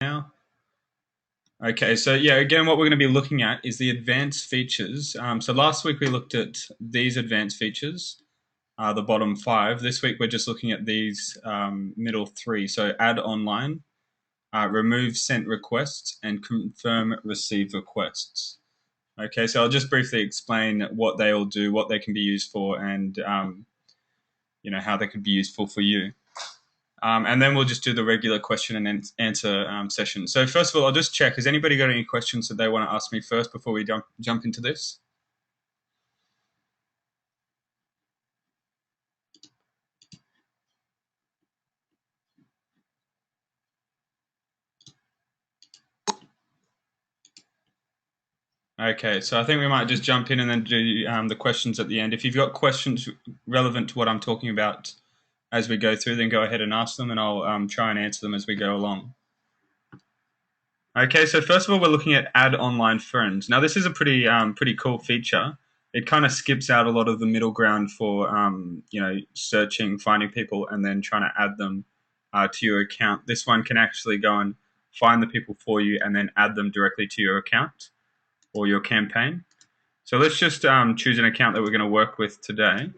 Now. Okay, so yeah, again, what we're going to be looking at is the advanced features. So last week we looked at these advanced features, the bottom five. This week we're just looking at these middle three. So add online, remove sent requests, and confirm receive requests. Okay, so I'll just briefly explain what they all do, what they can be used for, and how they could be useful for you. And then we'll just do the regular question and answer session. So first of all, I'll just check, has anybody got any questions that they want to ask me first before we jump into this? Okay, so I think we might just jump in and then do the questions at the end. If you've got questions relevant to what I'm talking about as we go through, then go ahead and ask them and I'll try and answer them as we go along. Okay, so first of all, we're looking at add online friends. Now, this is a pretty cool feature. It kind of skips out a lot of the middle ground for searching, finding people, and then trying to add them to your account. This one can actually go and find the people for you and then add them directly to your account or your campaign. So let's just choose an account that we're going to work with today.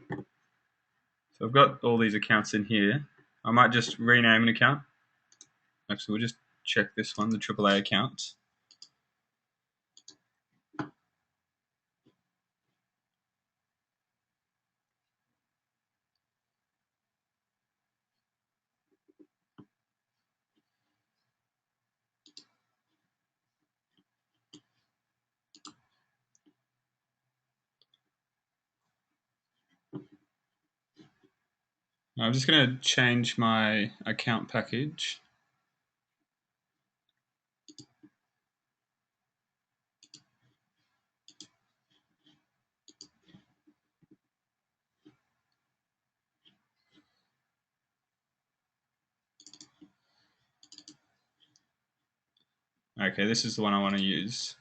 So I've got all these accounts in here. I might just rename an account. Actually, we'll just check this one, the AAA account. I'm just going to change my account package. Okay, this is the one I want to use.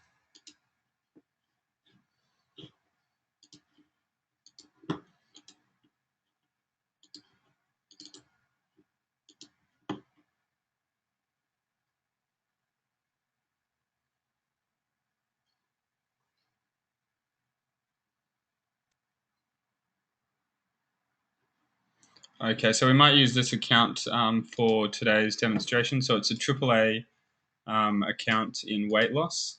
Okay, so we might use this account for today's demonstration. So it's a AAA account in weight loss.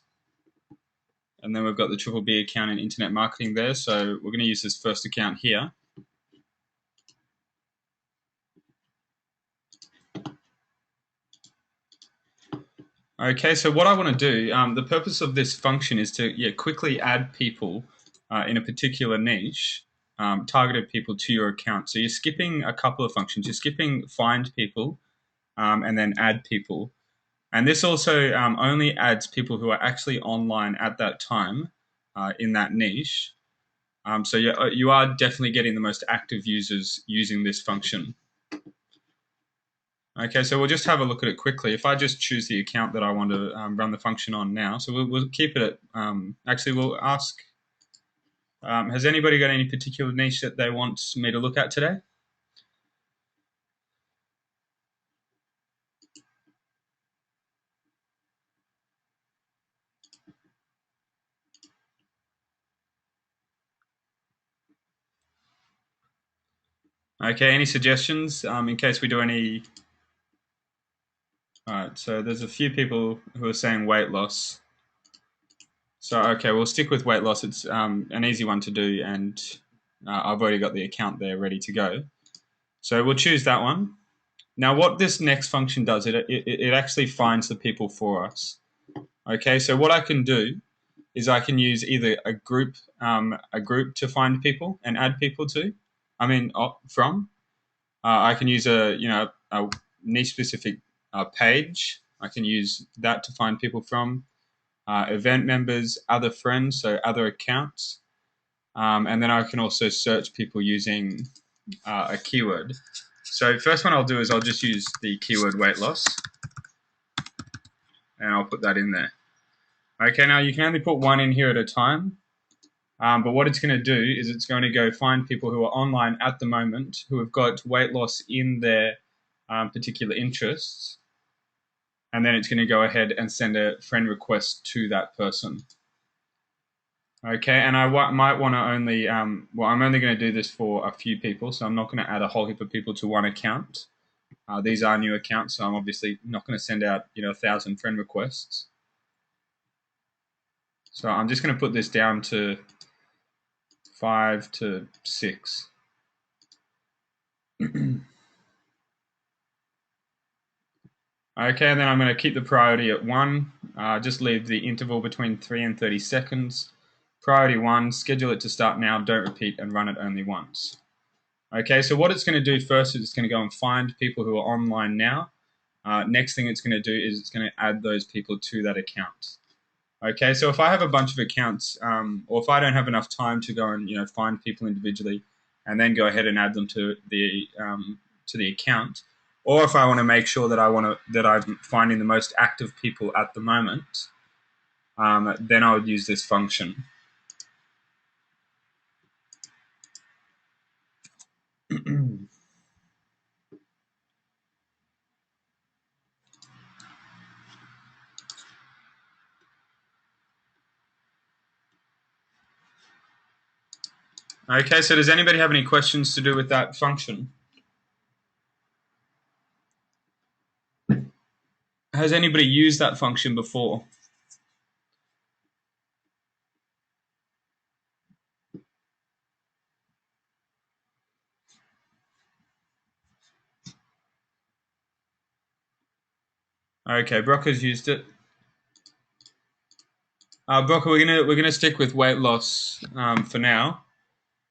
And then we've got the Triple B account in internet marketing there. So we're going to use this first account here. Okay, so what I want to do, the purpose of this function is to quickly add people in a particular niche, targeted people to your account. So you're skipping a couple of functions. You're skipping find people and then add people. And this also only adds people who are actually online at that time in that niche. So you are definitely getting the most active users using this function. Okay, so we'll just have a look at it quickly. If I just choose the account that I want to run the function on now, so we'll keep it at, actually we'll ask, has anybody got any particular niche that they want me to look at today? Okay, any suggestions in case we do any? All right, so there's a few people who are saying weight loss. So, okay, we'll stick with weight loss. It's an easy one to do, and I've already got the account there ready to go. So we'll choose that one. Now, what this next function does, it actually finds the people for us. Okay, so what I can do is I can use either a group to find people and add people to. From. I can use a niche specific page. I can use that to find people from. Event members, other friends, so other accounts. And then I can also search people using a keyword. So first one I'll do is I'll just use the keyword weight loss and I'll put that in there. Okay, now you can only put one in here at a time. But what it's going to do is it's going to go find people who are online at the moment who have got weight loss in their particular interests. and then it's going to go ahead and send a friend request to that person. Okay, and I might want to only, well, I'm only going to do this for a few people, so I'm not going to add a whole heap of people to one account. These are new accounts, so I'm obviously not going to send out 1,000 friend requests. So I'm just going to put this down to 5 to 6. Okay, and then I'm going to keep the priority at 1. Just leave the interval between 3 and 30 seconds. Priority 1, schedule it to start now, don't repeat, and run it only once. Okay, so what it's going to do first is it's going to go and find people who are online now. Next thing it's going to do is it's going to add those people to that account. Okay, so if I have a bunch of accounts, or if I don't have enough time to go and find people individually, and then go ahead and add them to the account, or if I want to make sure that I'm finding the most active people at the moment, then I would use this function. Okay, so does anybody have any questions to do with that function? Has anybody used that function before? Okay, Brocco's used it. Brocco, we're gonna stick with weight loss for now.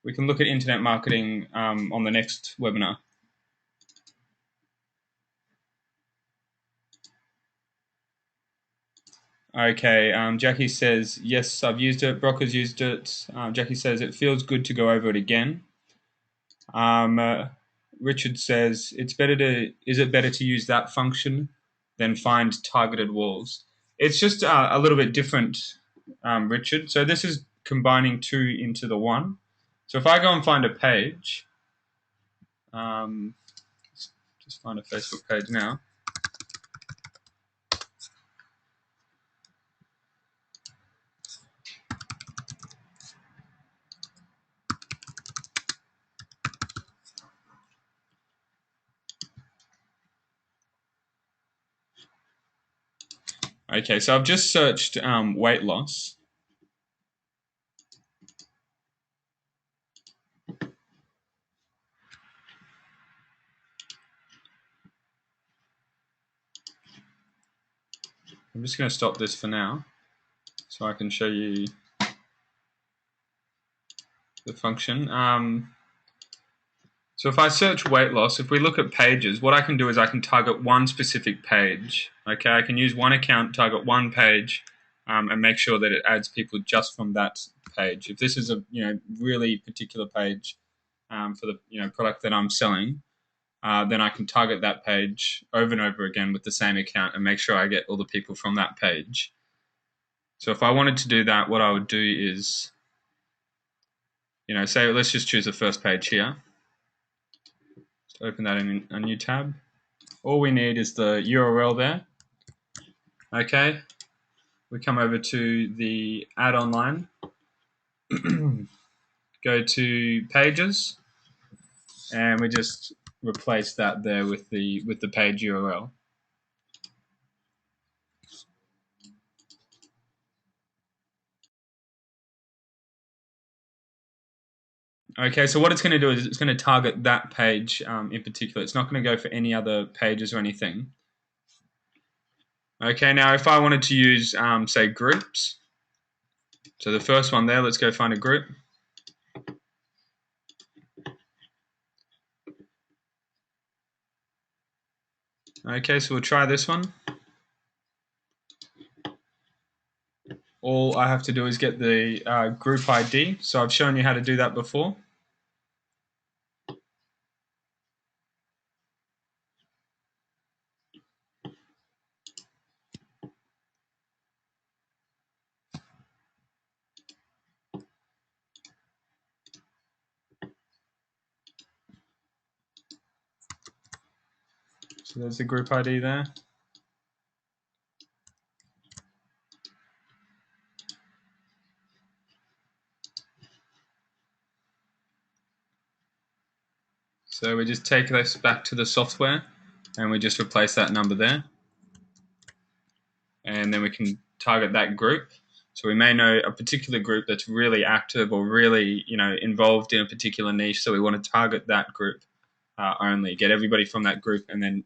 We can look at internet marketing on the next webinar. Okay, Jackie says, yes, I've used it. Brocco's used it. Jackie says, it feels good to go over it again. Richard says, is it better to use that function than find targeted walls? It's just a little bit different, Richard. So this is combining 2 into the 1. So if I go and find a page, just find a Facebook page now. Okay, so I've just searched weight loss. I'm just going to stop this for now so I can show you the function. So if I search weight loss, if we look at pages, what I can do is I can target one specific page. Okay, I can use one account, target one page, and make sure that it adds people just from that page. If this is a really particular page for the product that I'm selling, then I can target that page over and over again with the same account and make sure I get all the people from that page. So if I wanted to do that, what I would do is, say let's just choose the first page here. Just open that in a new tab. All we need is the URL there. Okay, we come over to the add online, go to pages, and we just replace that there with the page URL. Okay, so what it's going to do is it's going to target that page in particular. It's not going to go for any other pages or anything. Okay, now if I wanted to use, say, groups, so the first one there, let's go find a group. Okay, so we'll try this one. All I have to do is get the group ID. So I've shown you how to do that before. So there's the group ID there. So we just take this back to the software and we just replace that number there. And then we can target that group. So we may know a particular group that's really active or really, involved in a particular niche. So we want to target that group only, get everybody from that group, and then,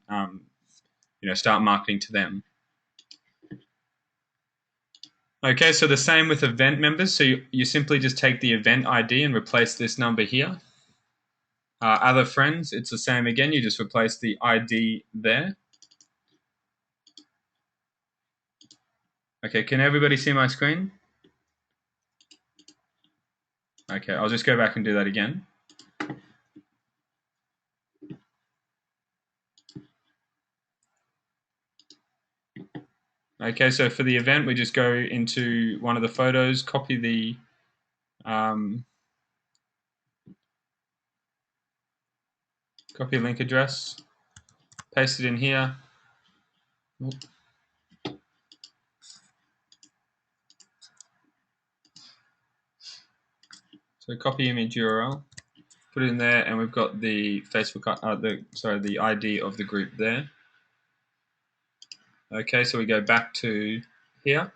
start marketing to them. Okay, so the same with event members. So you simply just take the event ID and replace this number here. Other friends, it's the same again. You just replace the ID there. Okay, can everybody see my screen? Okay, I'll just go back and do that again. Okay, so for the event, we just go into one of the photos, copy the link address, paste it in here. So copy image URL, put it in there, and we've got the Facebook, the ID of the group there. Okay, so we go back to here,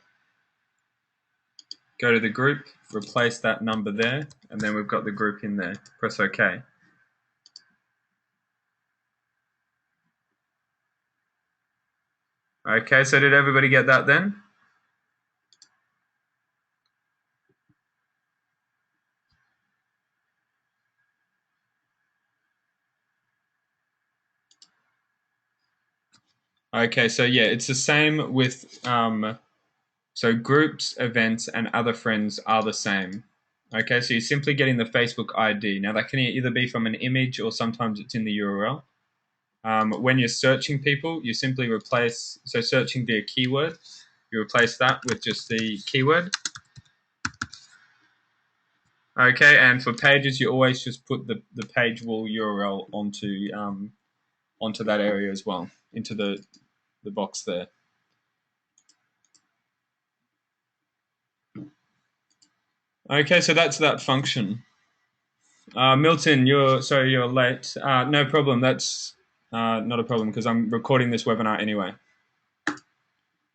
go to the group, replace that number there, and then we've got the group in there. Press OK. Okay, so did everybody get that then? Okay, so yeah, it's the same with, so groups, events, and other friends are the same. Okay, so you're simply getting the Facebook ID. Now that can either be from an image or sometimes it's in the URL. When you're searching people, you simply replace, so searching via keyword, you replace that with just the keyword. Okay, and for pages, you always just put the page wall URL onto that area as well, into the box there. Okay, so that's that function. Milton, you're late. No problem. That's not a problem because I'm recording this webinar anyway.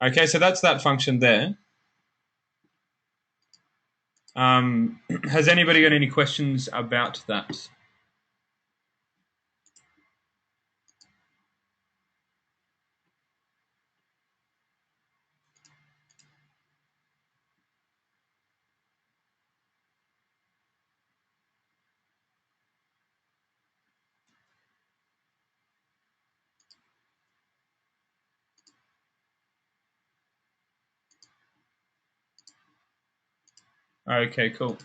Okay, so that's that function there. Has anybody got any questions about that? Okay, cool.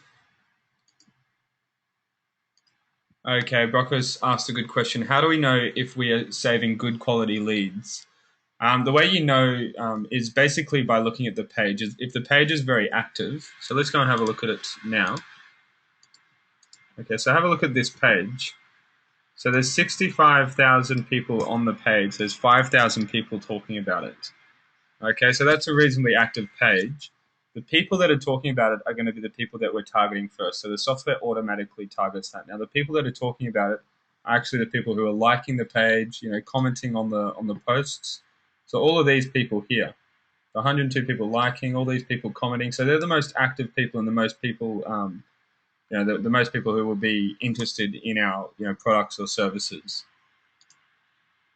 Okay, Brockos asked a good question. How do we know if we are saving good quality leads? The way you know is basically by looking at the page. If the page is very active, so let's go and have a look at it now. Okay, so have a look at this page. So there's 65,000 people on the page. There's 5,000 people talking about it. Okay, so that's a reasonably active page. The people that are talking about it are going to be the people that we're targeting first. So the software automatically targets that. Now, the people that are talking about it are actually the people who are liking the page, commenting on the posts. So all of these people here, the 102 people liking, all these people commenting. So they're the most active people and the most people, the most people who will be interested in our, products or services.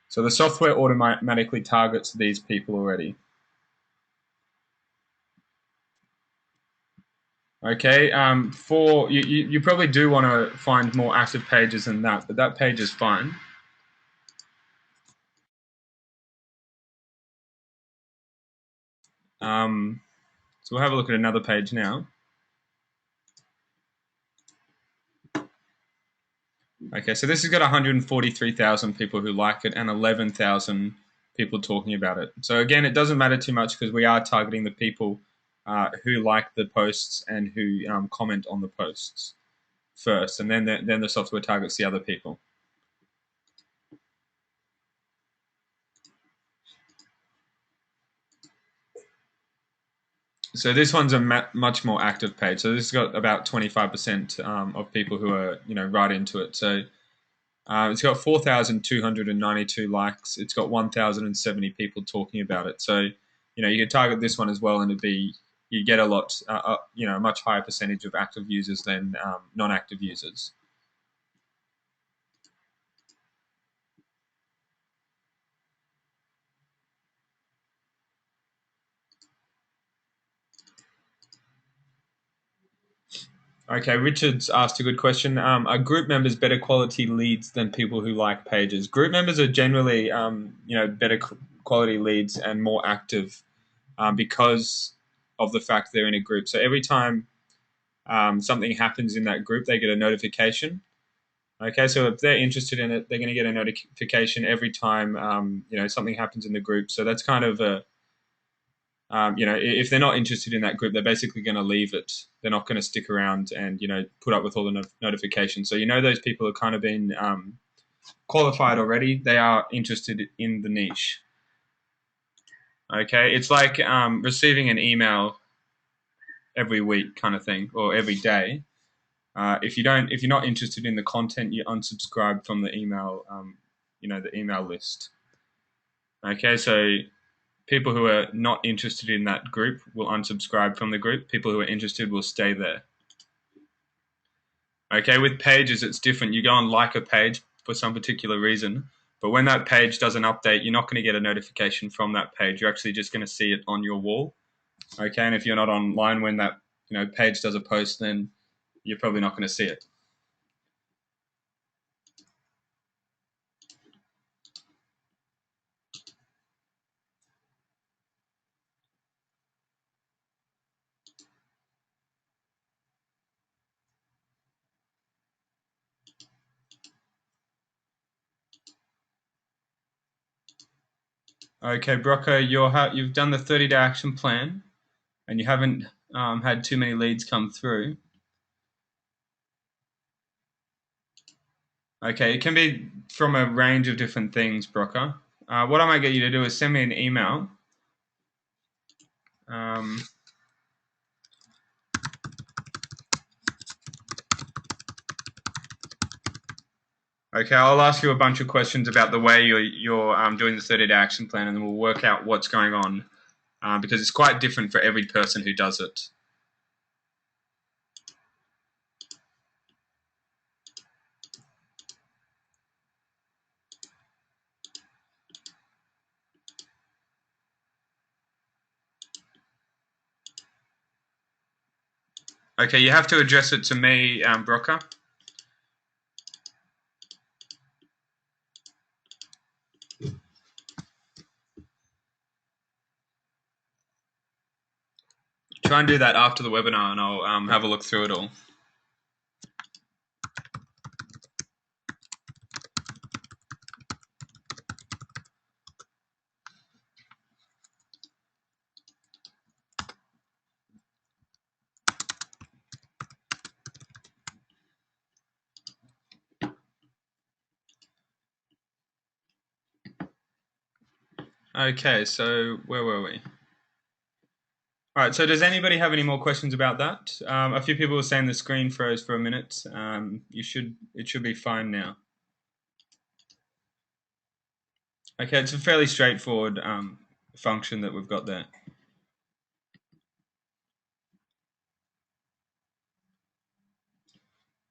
So the software automatically targets these people already. Okay, for you probably do want to find more active pages than that, but that page is fine. So we'll have a look at another page now. Okay, so this has got 143,000 people who like it and 11,000 people talking about it. So again, it doesn't matter too much because we are targeting the people who like the posts and who comment on the posts first, and then the software targets the other people. So this one's a much more active page. So this has got about 25% of people who are right into it. So It's got 4,292 likes. It's got 1,070 people talking about it. So, you can target this one as well, and you get a lot, a much higher percentage of active users than non-active users. Okay, Richard's asked a good question. Are group members better quality leads than people who like pages? Group members are generally, better quality leads and more active because of the fact they're in a group. So every time something happens in that group, they get a notification. Okay, so if they're interested in it, they're going to get a notification every time something happens in the group. So that's kind of a if they're not interested in that group, they're basically going to leave it. They're not going to stick around and put up with all the notifications. So those people have kind of been qualified already. They are interested in the niche. Okay, it's like receiving an email every week, kind of thing, or every day. If you're not interested in the content, you unsubscribe from the email, the email list. Okay, so people who are not interested in that group will unsubscribe from the group. People who are interested will stay there. Okay, with pages, it's different. You go and like a page for some particular reason, but when that page doesn't update, you're not going to get a notification from that page. You're actually just going to see it on your wall. Okay, and if you're not online when that page does a post, then you're probably not going to see it. Okay, Brocco, you've done the 30-day action plan, and you haven't had too many leads come through. Okay, it can be from a range of different things, Brocco. What I might get you to do is send me an email. Okay, I'll ask you a bunch of questions about the way you're doing the 30-day action plan, and then we'll work out what's going on because it's quite different for every person who does it. Okay, you have to address it to me, Brocco. Try and do that after the webinar, and I'll have a look through it all. Okay, so where were we? All right, so does anybody have any more questions about that? A few people were saying the screen froze for a minute. It should be fine now. Okay, it's a fairly straightforward function that we've got there.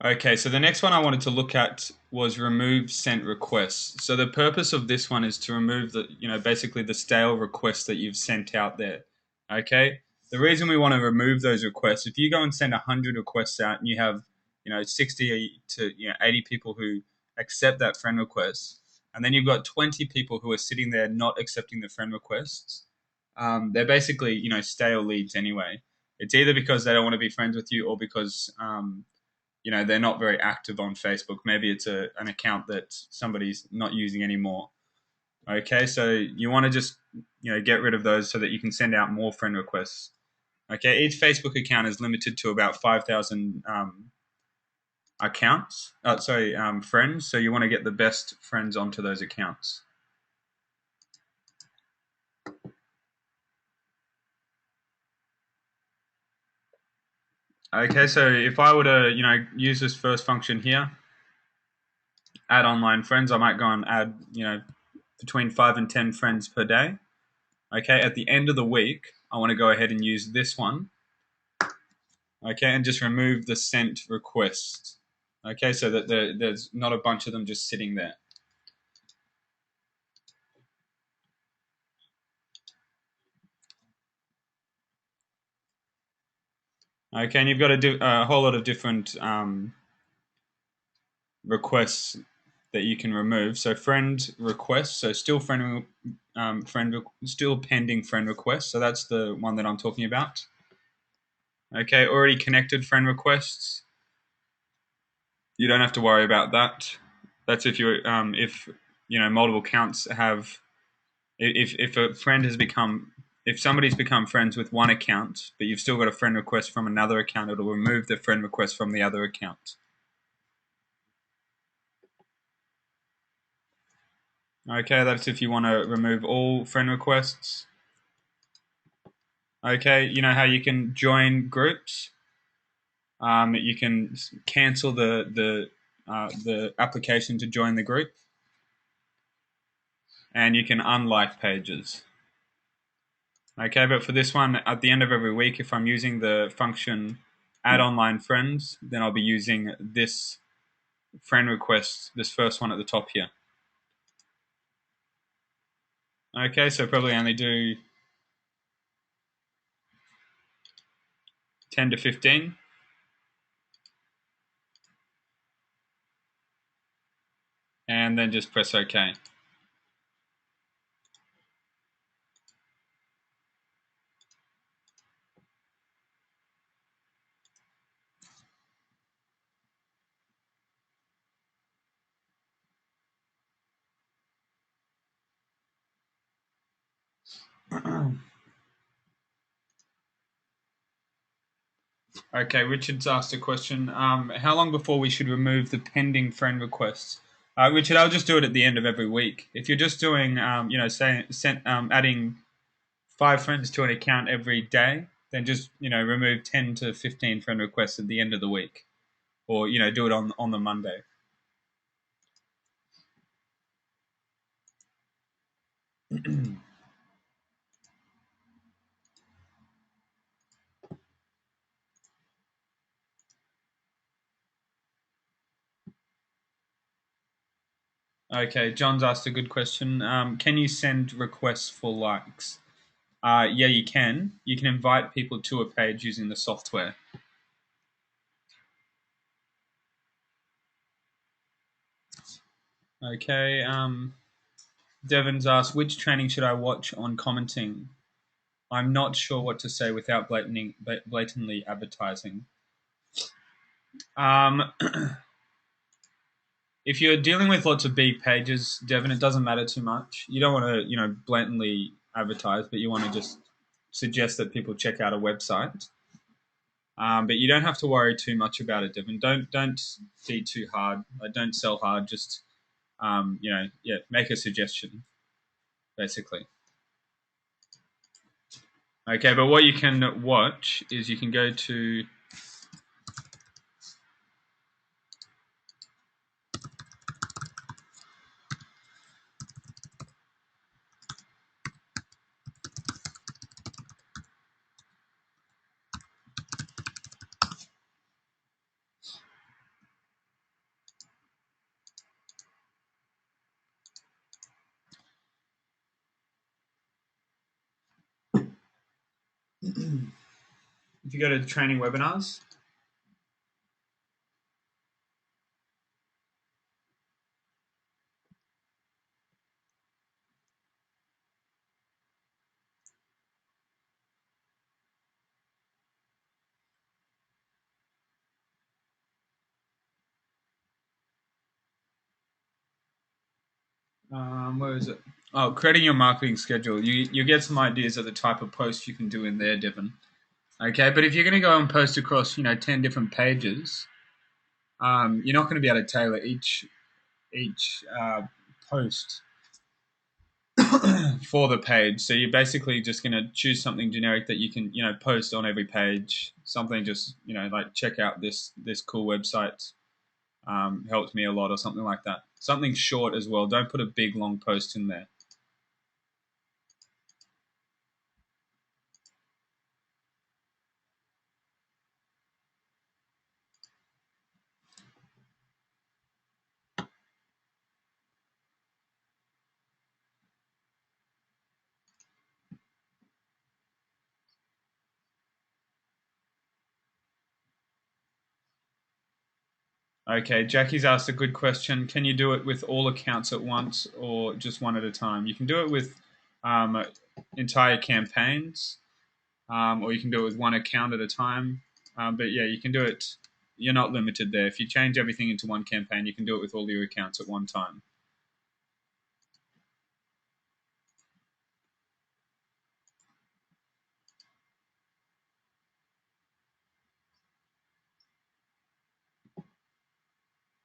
Okay, so the next one I wanted to look at was remove sent requests. So the purpose of this one is to remove basically the stale requests that you've sent out there. Okay, the reason we want to remove those requests, if you go and send 100 requests out and you have 60 to 80 people who accept that friend request, and then you've got 20 people who are sitting there not accepting the friend requests, they're basically stale leads anyway. It's either because they don't want to be friends with you or because they're not very active on Facebook. Maybe it's an account that somebody's not using anymore. Okay, so you want to just get rid of those so that you can send out more friend requests. Okay, each Facebook account is limited to about 5,000 friends. So you want to get the best friends onto those accounts. Okay, so if I were to use this first function here, add online friends. I might go and add, between 5 and 10 friends per day. Okay, at the end of the week, I want to go ahead and use this one. Okay, and just remove the sent request. Okay, so that there's not a bunch of them just sitting there. Okay, and you've got a whole lot of different requests that you can remove. So friend requests, so still still pending friend requests. So that's the one that I'm talking about. Okay, already connected friend requests. You don't have to worry about that. That's if multiple accounts have, if a friend has become, if somebody's become friends with one account, but you've still got a friend request from another account, it'll remove the friend request from the other account. Okay, that's if you want to remove all friend requests. Okay, you know how you can join groups. You can cancel the application to join the group, and you can unlike pages. Okay, but for this one, at the end of every week, if I'm using the function add online friends, then I'll be using this friend request, this first one at the top here. Okay, so probably only do 10 to 15. And then just press OK. Okay, Richard's asked a question. How long before we should remove the pending friend requests? Richard, I'll just do it at the end of every week. If you're just doing, adding 5 friends to an account every day, then just remove 10 to 15 friend requests at the end of the week, or do it on the Monday. Okay, John's asked a good question. Can you send requests for likes? Yeah, you can. You can invite people to a page using the software. Okay. Devin's asked, which training should I watch on commenting? I'm not sure what to say without blatantly advertising. If you're dealing with lots of big pages, Devin, it doesn't matter too much. You don't want to, blatantly advertise, but you want to just suggest that people check out a website. But you don't have to worry too much about it, Devin. Don't be too hard. Don't sell hard. Just make a suggestion, basically. Okay, but what you can watch is you can go to if you go to training webinars. Where is it? Oh, creating your marketing schedule. You get some ideas of the type of post you can do in there, Devin. Okay, but if you're going to go and post across 10 different pages, you're not going to be able to tailor each post for the page. So you're basically just going to choose something generic that you can post on every page. Something just like check out this cool website, helped me a lot, or something like that. Something short as well. Don't put a big long post in there. Okay, Jackie's asked a good question. Can you do it with all accounts at once or just one at a time? You can do it with um, entire campaigns, or you can do it with one account at a time. But yeah, you can do it. You're not limited there. If you change everything into one campaign, you can do it with all your accounts at one time.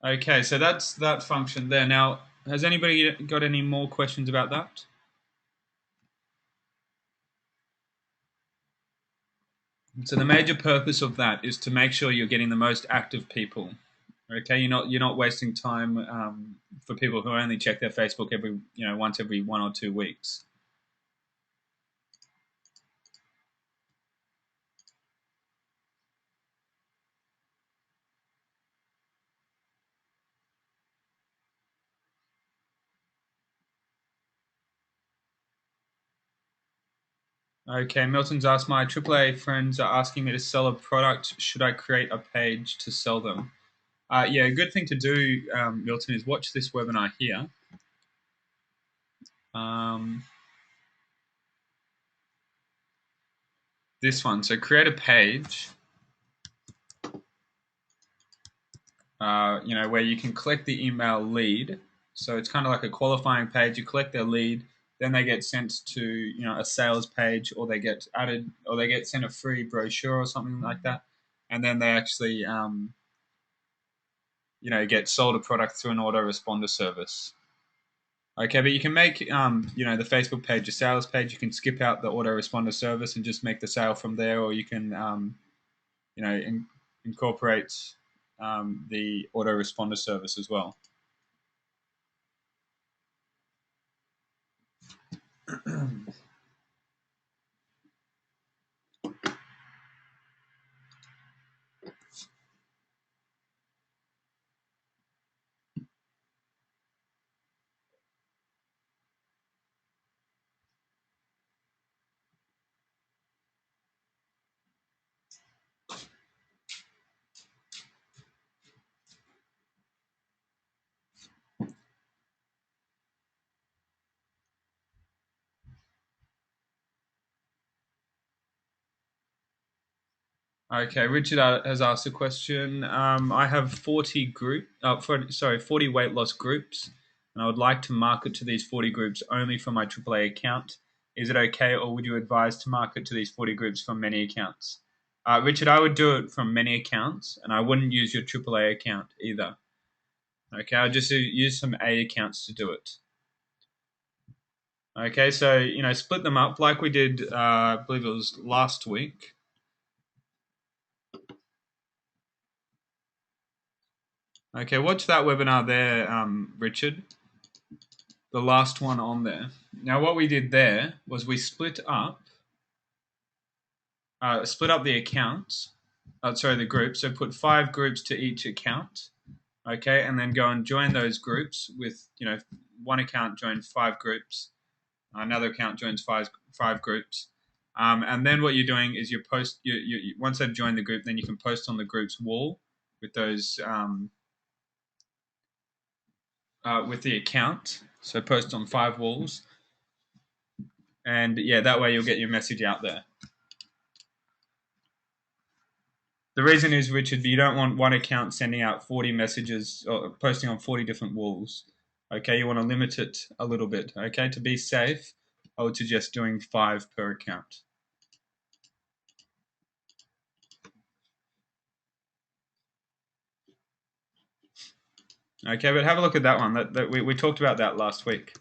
Okay, so that's that function there. Now, has anybody got any more questions about that? So the major purpose of that is to make sure you're getting the most active people. Okay, you're not wasting time for people who only check their Facebook every once every 1 or 2 weeks. Okay, Milton's asked, my AAA friends are asking me to sell a product. Should I create a page to sell them? Yeah, a good thing to do, Milton, is watch this webinar here. Um, this one. So create a page, where you can collect the email lead. So it's kind of like a qualifying page. You collect their lead, then they get sent to a sales page, or they get added, or they get sent a free brochure or something like that, and then they actually get sold a product through an autoresponder service. Okay, but you can make the Facebook page a sales page. You can skip out the autoresponder service and just make the sale from there, or you can incorporate the autoresponder service as well. Okay, Richard has asked a question. I have 40 40 weight loss groups, and I would like to market to these 40 groups only from my AAA account. Is it okay, or would you advise to market to these 40 groups from many accounts? Richard, I would do it from many accounts, and I wouldn't use your AAA account either. Okay, I'll just use some A accounts to do it. Okay, so split them up like we did. I believe it was last week. Okay, watch that webinar there, Richard. The last one on there. Now, what we did there was we split up the accounts. The groups. So put 5 groups to each account. Okay, and then go and join those groups with one account joins 5 groups, another account joins five groups, and then what you're doing is you post. You once they've joined the group, then you can post on the group's wall with those with the account. So post on 5 walls, and yeah, that way you'll get your message out there. The reason is, Richard, you don't want one account sending out 40 messages or posting on 40 different walls. Okay, you want to limit it a little bit. Okay, to be safe, I would suggest doing 5 per account. Okay, but have a look at that one. That we talked about that last week.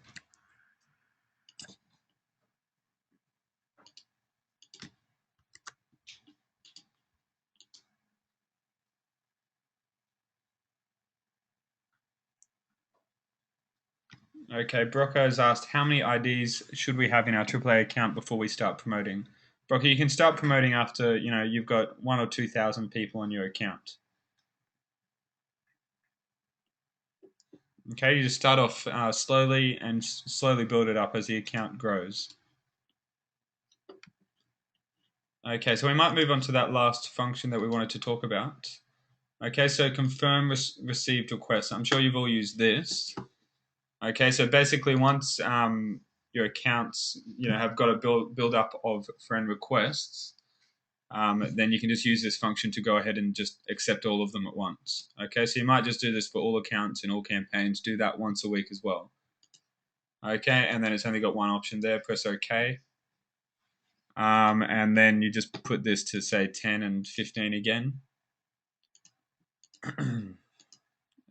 Okay, Brocco has asked, how many IDs should we have in our AAA account before we start promoting? Brocco, you can start promoting after, you've got 1,000 or 2,000 people on your account. Okay, you just start off slowly and slowly build it up as the account grows. Okay, so we might move on to that last function that we wanted to talk about. Okay, so confirm received requests. I'm sure you've all used this. Okay, so basically once your accounts have got a build up of friend requests, then you can just use this function to go ahead and just accept all of them at once. Okay, so you might just do this for all accounts and all campaigns. Do that once a week as well. Okay, and then it's only got one option there. Press OK. And then you just put this to say 10 and 15 again.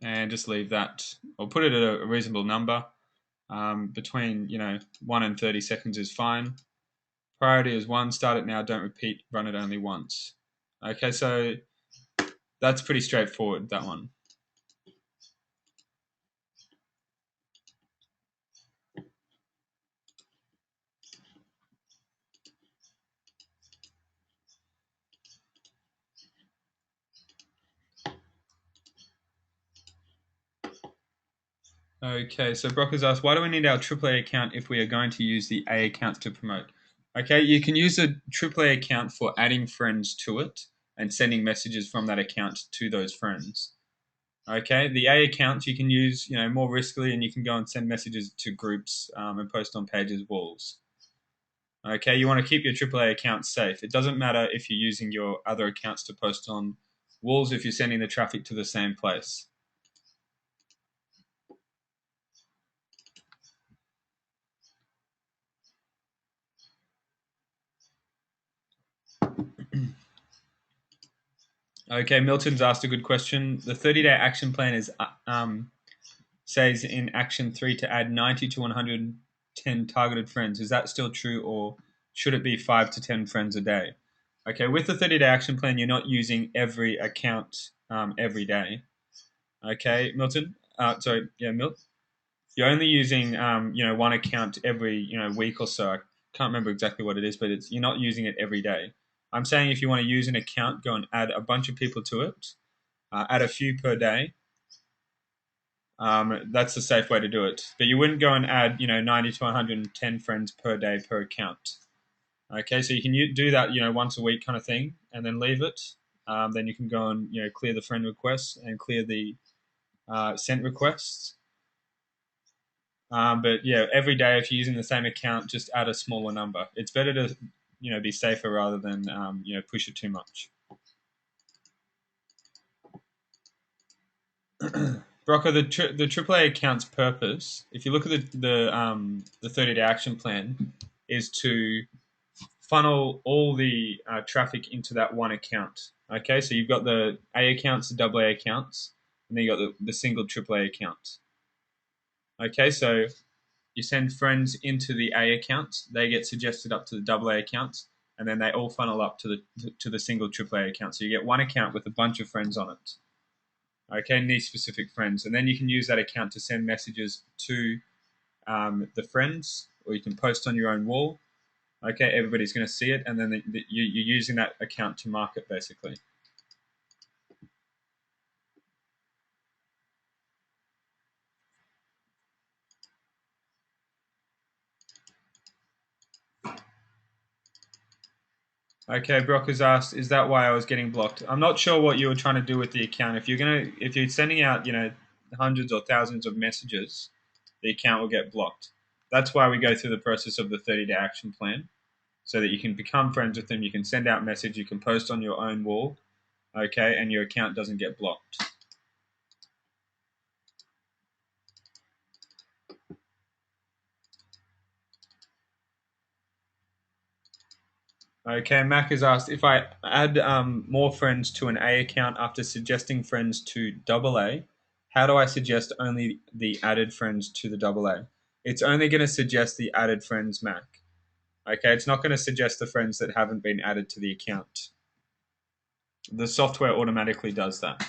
And just leave that, or put it at a reasonable number. Between 1 and 30 seconds is fine. Priority is 1. Start it now. Don't repeat. Run it only once. Okay, so that's pretty straightforward, that one. Okay, so Brock has asked, why do we need our AAA account if we are going to use the A account to promote? Okay, you can use a AAA account for adding friends to it and sending messages from that account to those friends. Okay, the A account you can use, more riskily, and you can go and send messages to groups and post on pages, walls. Okay, you want to keep your AAA account safe. It doesn't matter if you're using your other accounts to post on walls if you're sending the traffic to the same place. Okay, Milton's asked a good question. The 30-day action plan is says in action 3 to add 90 to 110 targeted friends. Is that still true, or should it be 5 to 10 friends a day? Okay, with the 30-day action plan, you're not using every account every day. Okay, Milton. Milt. You're only using one account every week or so. I can't remember exactly what it is, but you're not using it every day. I'm saying if you want to use an account, go and add a bunch of people to it. Add a few per day. That's the safe way to do it. But you wouldn't go and add 90 to 110 friends per day per account. Okay, so you can do that once a week kind of thing, and then leave it. Then you can go and clear the friend requests and clear the sent requests. But yeah, every day if you're using the same account, just add a smaller number. It's better to be safer rather than push it too much. Brocco, the AAA account's purpose, if you look at the 30-day action plan, is to funnel all the traffic into that one account. Okay, so you've got the A accounts, the AA accounts, and then you got the single AAA account. Okay, so you send friends into the A account, they get suggested up to the AA account, and then they all funnel up to the single AAA account. So you get one account with a bunch of friends on it. Okay, niche specific friends, and then you can use that account to send messages to the friends, or you can post on your own wall. Okay, everybody's going to see it, and then you're using that account to market basically. Okay, Brock has asked, is that why I was getting blocked? I'm not sure what you were trying to do with the account. If you're sending out, hundreds or thousands of messages, the account will get blocked. That's why we go through the process of the 30-day action plan, so that you can become friends with them. You can send out message. You can post on your own wall, okay, and your account doesn't get blocked. Okay, Mac has asked, if I add more friends to an A account after suggesting friends to AA, how do I suggest only the added friends to the AA? It's only going to suggest the added friends, Mac. Okay, it's not going to suggest the friends that haven't been added to the account. The software automatically does that.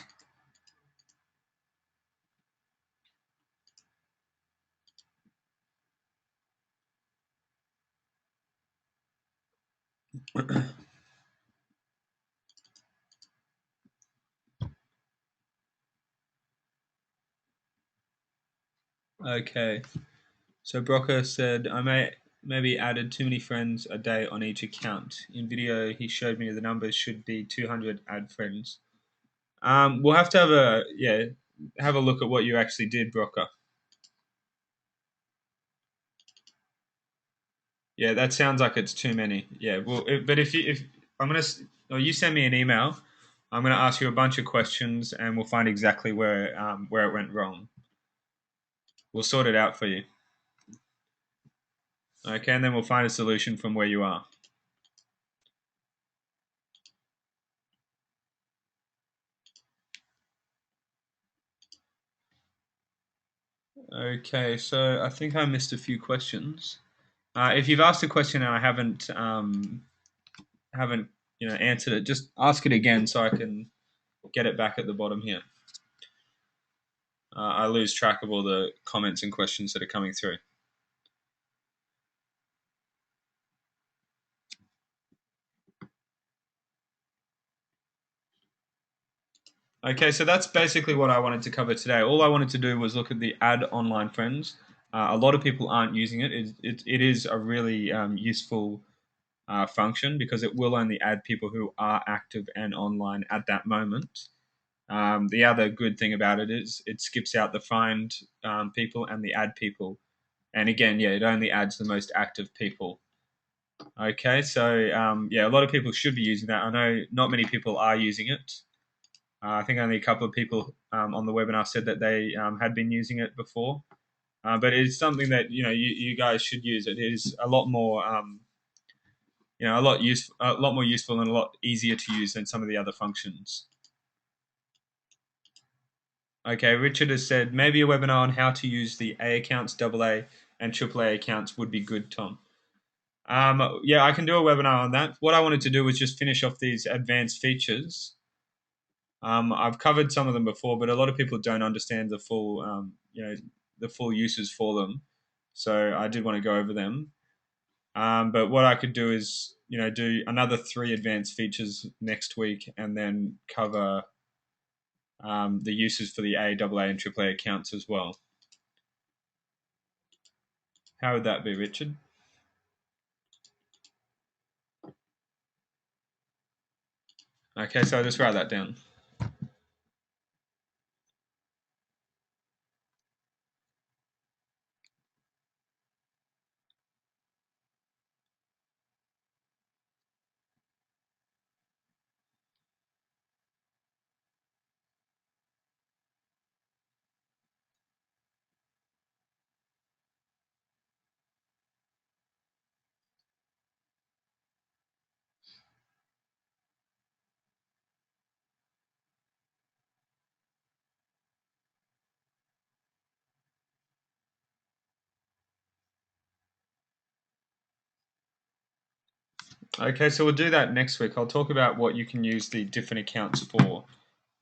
Okay. So Brocker said, I maybe added too many friends a day on each account. In video, he showed me the numbers should be 200 add friends. We'll have to have a look at what you actually did, Brocker. Yeah, that sounds like it's too many. Yeah, well, but if I'm gonna, or you send me an email, I'm gonna ask you a bunch of questions, and we'll find exactly where it went wrong. We'll sort it out for you. Okay, and then we'll find a solution from where you are. Okay, so I think I missed a few questions. If you've asked a question and I haven't answered it, just ask it again so I can get it back at the bottom here. I lose track of all the comments and questions that are coming through. Okay, so that's basically what I wanted to cover today. All I wanted to do was look at the add online friends. A lot of people aren't using it. It is a really useful function because it will only add people who are active and online at that moment. The other good thing about it is it skips out the find people and the add people. And again, yeah, it only adds the most active people. Okay, so yeah, a lot of people should be using that. I know not many people are using it. I think only a couple of people on the webinar said that they had been using it before. But it's something that you guys should use. It is a lot more a lot more useful and a lot easier to use than some of the other functions. Okay, Richard has said maybe a webinar on how to use the A accounts, AA, and AAA accounts would be good, Tom. Yeah, I can do a webinar on that. What I wanted to do was just finish off these advanced features. I've covered some of them before, but a lot of people don't understand the full uses for them. So I did want to go over them. But what I could do is, do another 3 advanced features next week, and then cover the uses for the A, AA, and AAA accounts as well. How would that be, Richard? Okay, so I'll just write that down. Okay, so we'll do that next week. I'll talk about what you can use the different accounts for.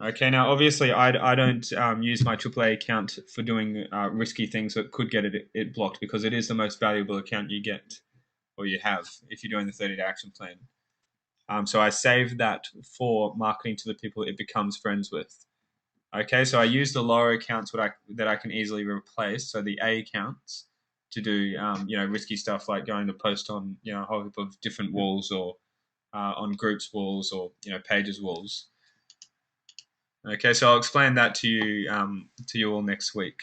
Okay, now obviously I don't use my AAA account for doing risky things that could get it blocked because it is the most valuable account you get or you have if you're doing the 30-day action plan. So I save that for marketing to the people it becomes friends with. Okay, so I use the lower accounts that I can easily replace. So the A accounts to do risky stuff like going to post on a whole heap of different walls or on groups walls or pages walls. Okay, so I'll explain that to you all next week.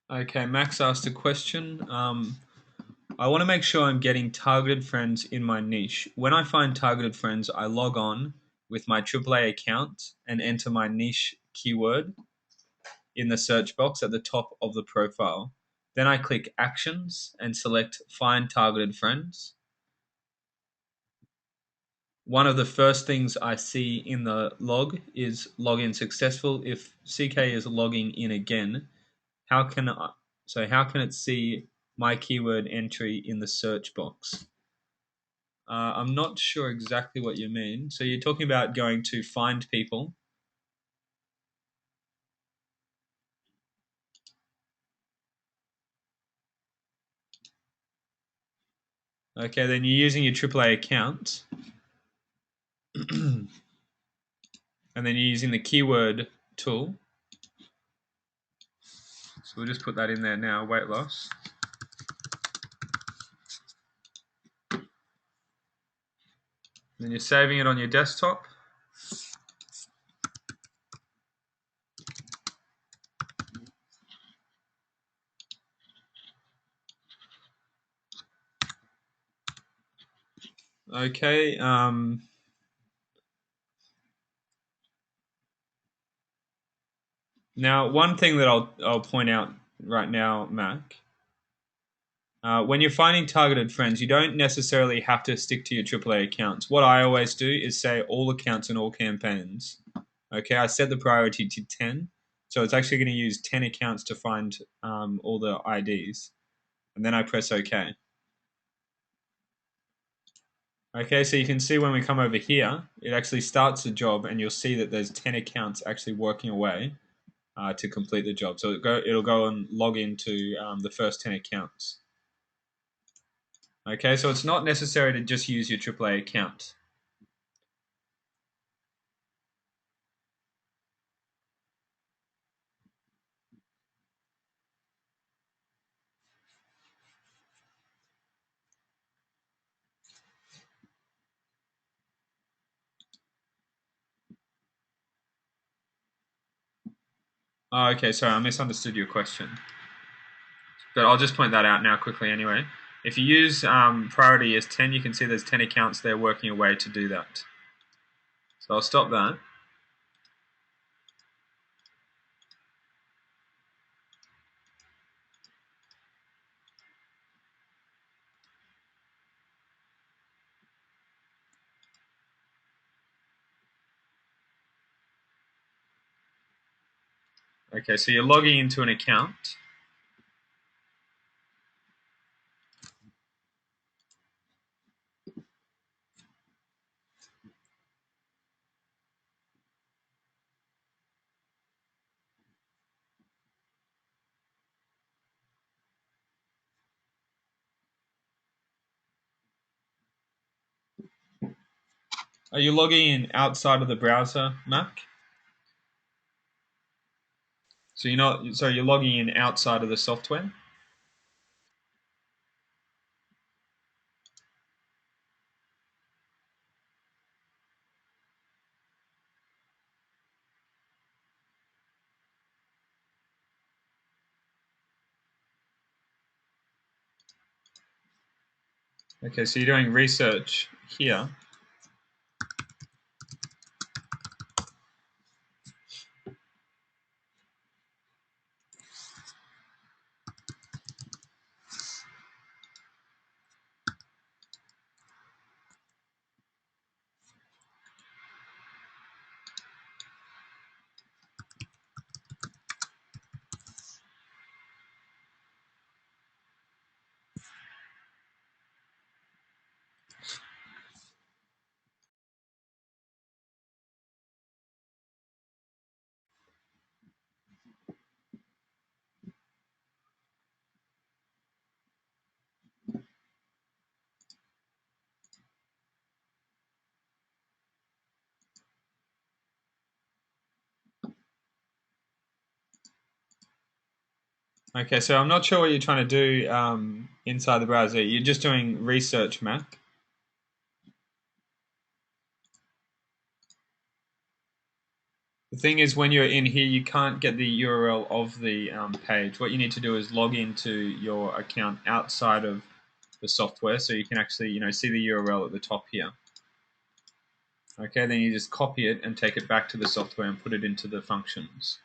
Okay, Max asked a question. I want to make sure I'm getting targeted friends in my niche. When I find targeted friends, I log on with my AAA account and enter my niche keyword in the search box at the top of the profile. Then I click Actions and select Find Targeted Friends. One of the first things I see in the log is login successful. If CK is logging in again, how can it see my keyword entry in the search box? I'm not sure exactly what you mean. So you're talking about going to find people. Okay, then you're using your AAA account. And then you're using the keyword tool. So we'll just put that in there now, weight loss. Then you're saving it on your desktop. Okay. Now, one thing that I'll point out right now, Mac, when you're finding targeted friends, you don't necessarily have to stick to your AAA accounts. What I always do is say all accounts and all campaigns. Okay, I set the priority to 10, so it's actually going to use 10 accounts to find all the IDs, and then I press OK. Okay, so you can see when we come over here, it actually starts the job, and you'll see that there's 10 accounts actually working away to complete the job. So it'll go and log into the first 10 accounts. Okay, so it's not necessary to just use your AAA account. Oh, okay, sorry, I misunderstood your question. But I'll just point that out now quickly anyway. If you use priority as 10, you can see there's 10 accounts there working away to do that. So I'll stop that. Okay, so you're logging into an account. Are you logging in outside of the browser, Mac? So you're logging in outside of the software? Okay, so you're doing research here. Okay, so I'm not sure what you're trying to do inside the browser. You're just doing research, Mac. The thing is, when you're in here, you can't get the URL of the page. What you need to do is log into your account outside of the software, so you can actually, see the URL at the top here. Okay, then you just copy it and take it back to the software and put it into the functions.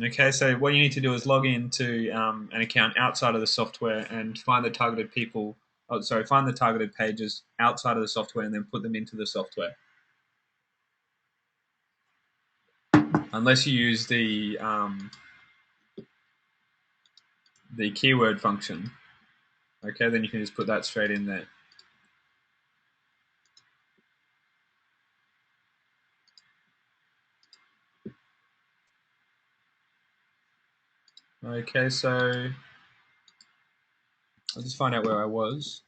Okay, so what you need to do is log into an account outside of the software and find the targeted people. Oh, sorry, find the targeted pages outside of the software and then put them into the software. Unless you use the keyword function, okay, then you can just put that straight in there. Okay, so I'll just find out where I was.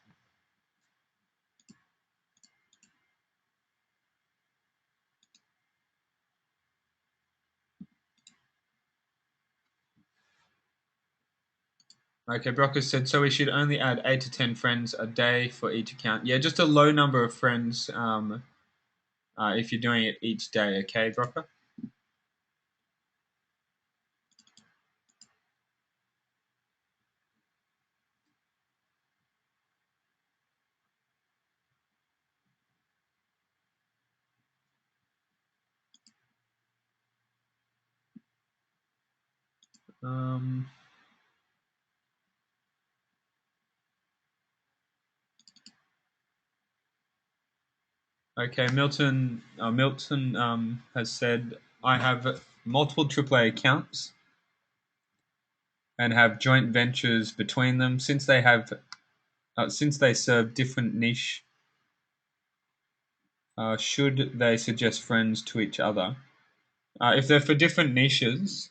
Okay, Brocker said, so we should only add 8 to 10 friends a day for each account. Yeah, just a low number of friends if you're doing it each day, okay, Brocker? Um, okay, Milton has said, I have multiple AAA accounts and have joint ventures between them since they serve different niche. Should they suggest friends to each other? If they're for different niches,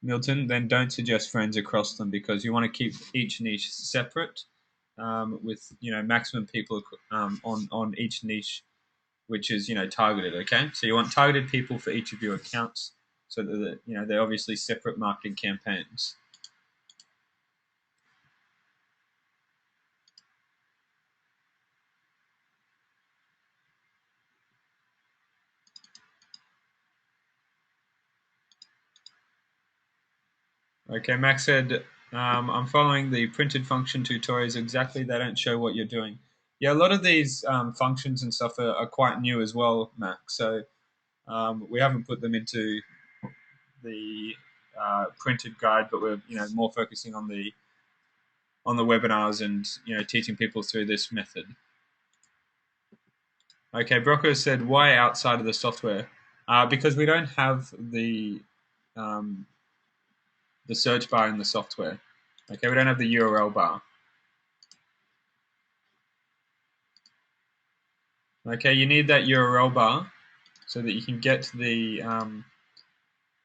Milton, then don't suggest friends across them because you want to keep each niche separate, with maximum people on each niche, which is targeted. Okay, so you want targeted people for each of your accounts, so that they're obviously separate marketing campaigns. Okay, Max said, I'm following the printed function tutorials exactly. They don't show what you're doing. Yeah, a lot of these functions and stuff are quite new as well, Max. So we haven't put them into the printed guide, but we're more focusing on the webinars and teaching people through this method. Okay, Brocco said, why outside of the software? Because we don't have um, the search bar in the software. Okay, we don't have the URL bar. Okay, you need that URL bar so that you can get the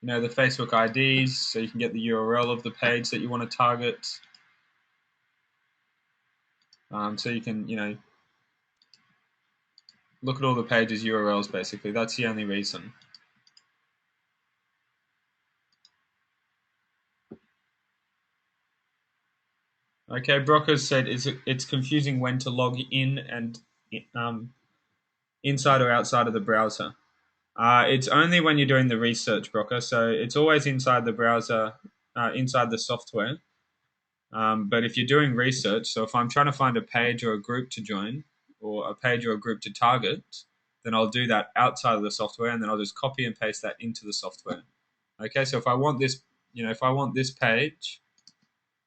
the Facebook IDs, so you can get the URL of the page that you want to target. So you can look at all the pages URLs. Basically, that's the only reason. Okay, Brockers said it's confusing when to log in and inside or outside of the browser. It's only when you're doing the research, Brocker. So it's always inside the browser, inside the software. But if you're doing research, so if I'm trying to find a page or a group to join, or a page or a group to target, then I'll do that outside of the software, and then I'll just copy and paste that into the software. Okay, so if I want this, if I want this page,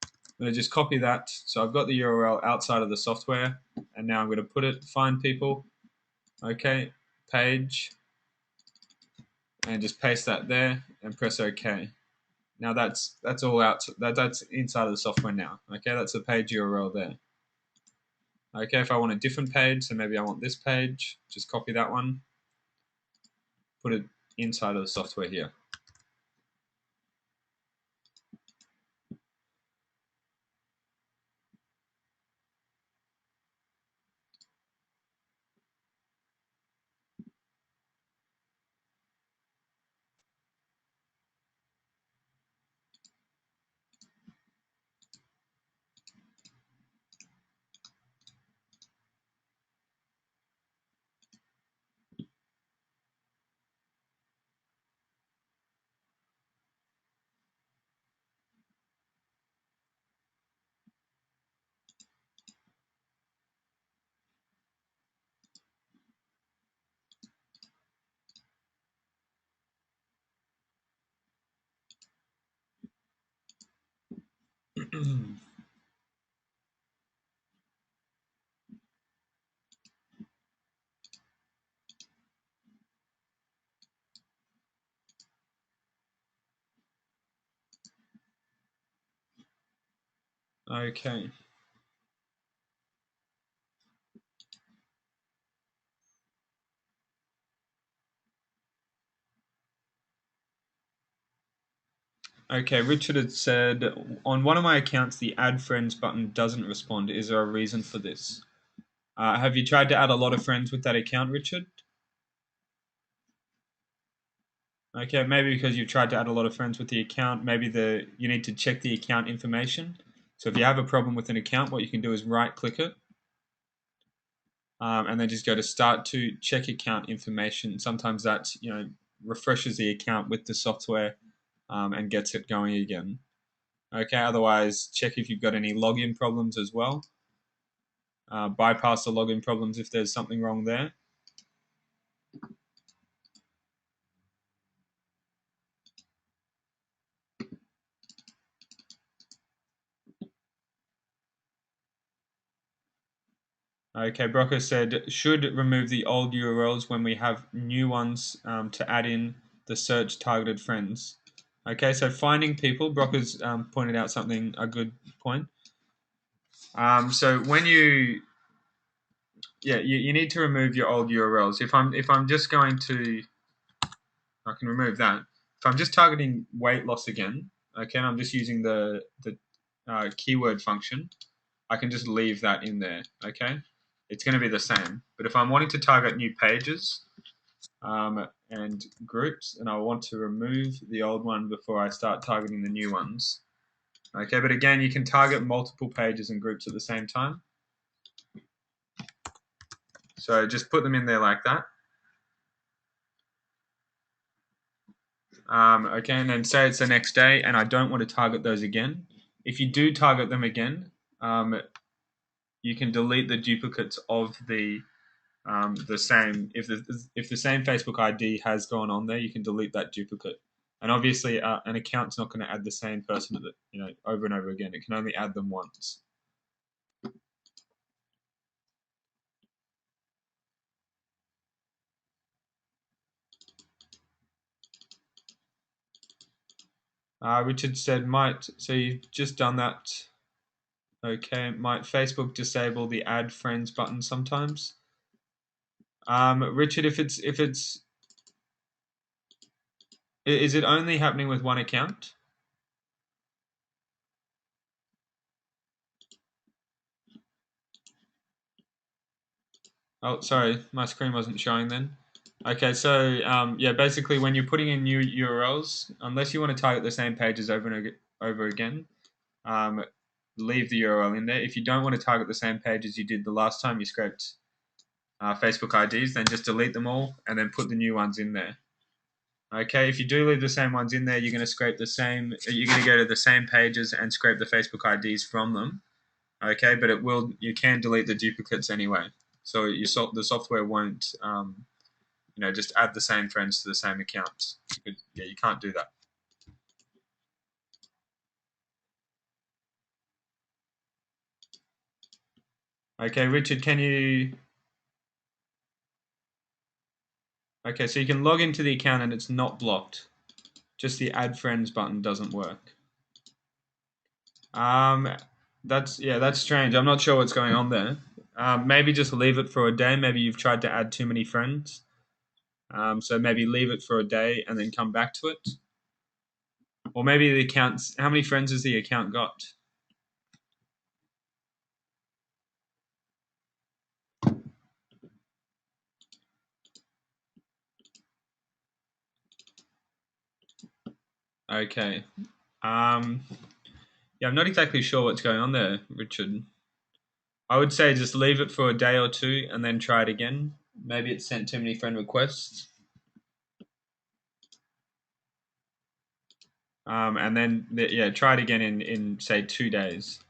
I'm going to just copy that. So I've got the URL outside of the software, and now I'm going to find people. Okay, page, and just paste that there and press OK. Now that's all out. That's inside of the software now. Okay, that's the page URL there. Okay, if I want a different page, so maybe I want this page, just copy that one, put it inside of the software here. Okay. Okay, Richard had said, on one of my accounts, the add friends button doesn't respond. Is there a reason for this? Have you tried to add a lot of friends with that account, Richard? Okay, maybe because you've tried to add a lot of friends with the account, maybe you need to check the account information. So if you have a problem with an account, what you can do is right-click it, and then just go to Start to Check Account Information. Sometimes that refreshes the account with the software and gets it going again. Okay, otherwise check if you've got any login problems as well. Bypass the login problems if there's something wrong there. Okay, Brocker said, should remove the old URLs when we have new ones to add in the search targeted friends. Okay, so finding people, Brocker's pointed out a good point. So when you need to remove your old URLs. If I'm just going to, I can remove that. If I'm just targeting weight loss again, okay, and I'm just using the keyword function, I can just leave that in there, okay? It's going to be the same. But if I'm wanting to target new pages and groups, and I want to remove the old one before I start targeting the new ones, okay? But again, you can target multiple pages and groups at the same time. So just put them in there like that. Okay, and then say it's the next day, and I don't want to target those again. If you do target them again, you can delete the duplicates of the same. If the same Facebook ID has gone on there, you can delete that duplicate. And obviously, an account's not going to add the same person over and over again. It can only add them once. Richard said, so you've just done that. Okay, might Facebook disable the add friends button sometimes? Richard, if it's is it only happening with one account? Oh, sorry, my screen wasn't showing then. Okay, so yeah, basically when you're putting in new URLs, unless you want to target the same pages over and over again, leave the URL in there. If you don't want to target the same pages you did the last time you scraped Facebook IDs, then just delete them all and then put the new ones in there. Okay, if you do leave the same ones in there, you're going to scrape the same. You're going to go to the same pages and scrape the Facebook IDs from them. Okay, but you can delete the duplicates anyway. So the software won't just add the same friends to the same accounts. You can't do that. Okay, Richard, can you? Okay, so you can log into the account and it's not blocked. Just the add friends button doesn't work. That's strange. I'm not sure what's going on there. Maybe just leave it for a day. Maybe you've tried to add too many friends. So maybe leave it for a day and then come back to it. Or maybe the account's, how many friends has the account got? Okay. Yeah, I'm not exactly sure what's going on there, Richard. I would say just leave it for a day or two and then try it again. Maybe it's sent too many friend requests. And then, try it again in say 2 days.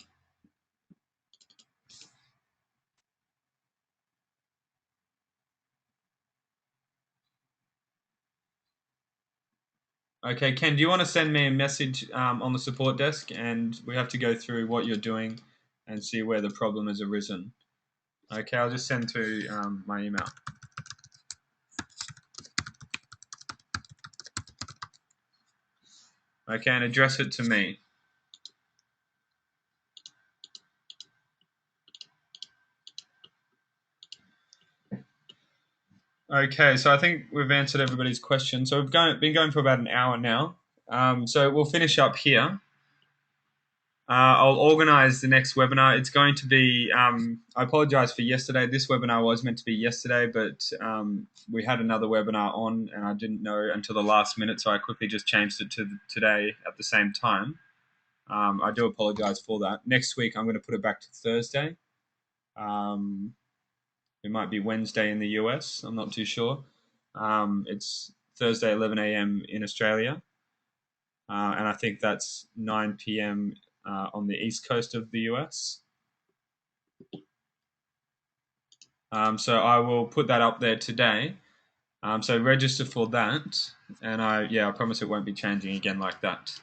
Okay, Ken, do you want to send me a message on the support desk and we have to go through what you're doing and see where the problem has arisen? Okay, I'll just send to my email. Okay, and address it to me. Okay, so I think we've answered everybody's question. So we've been going for about an hour now. So we'll finish up here. I'll organise the next webinar. It's going to be, I apologise for yesterday. This webinar was meant to be yesterday, but we had another webinar on and I didn't know until the last minute, so I quickly just changed it to today at the same time. I do apologise for that. Next week, I'm going to put it back to Thursday. It might be Wednesday in the US. I'm not too sure. It's Thursday, 11 a.m. in Australia. And I think that's 9 p.m. On the east coast of the US. So I will put that up there today. So register for that. And I promise it won't be changing again like that.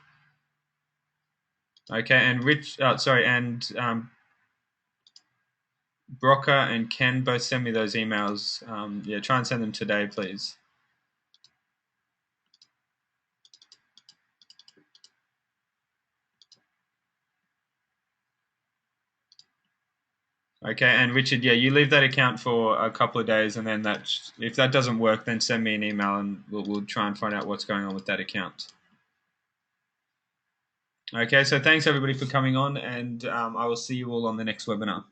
Okay, and Brocker and Ken both send me those emails. Try and send them today, please. Okay, and Richard, you leave that account for a couple of days, and then if that doesn't work, then send me an email, and we'll try and find out what's going on with that account. Okay, so thanks everybody for coming on, and I will see you all on the next webinar.